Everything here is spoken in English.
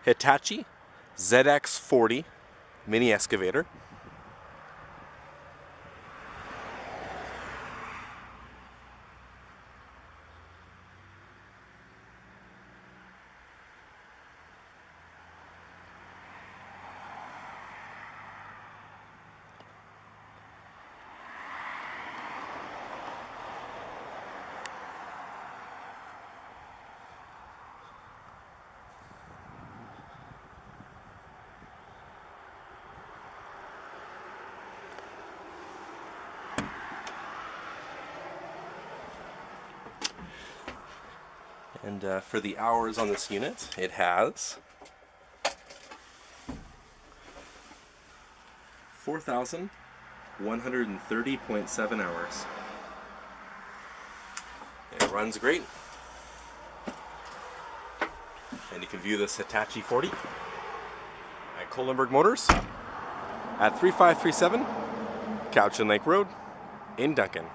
Hitachi ZX40 mini excavator. And for the hours on this unit, it has 4,130.7 hours. It runs great. And you can view this Hitachi 40 at Kolenberg Motors at 3537 Couch and Lake Road in Duncan.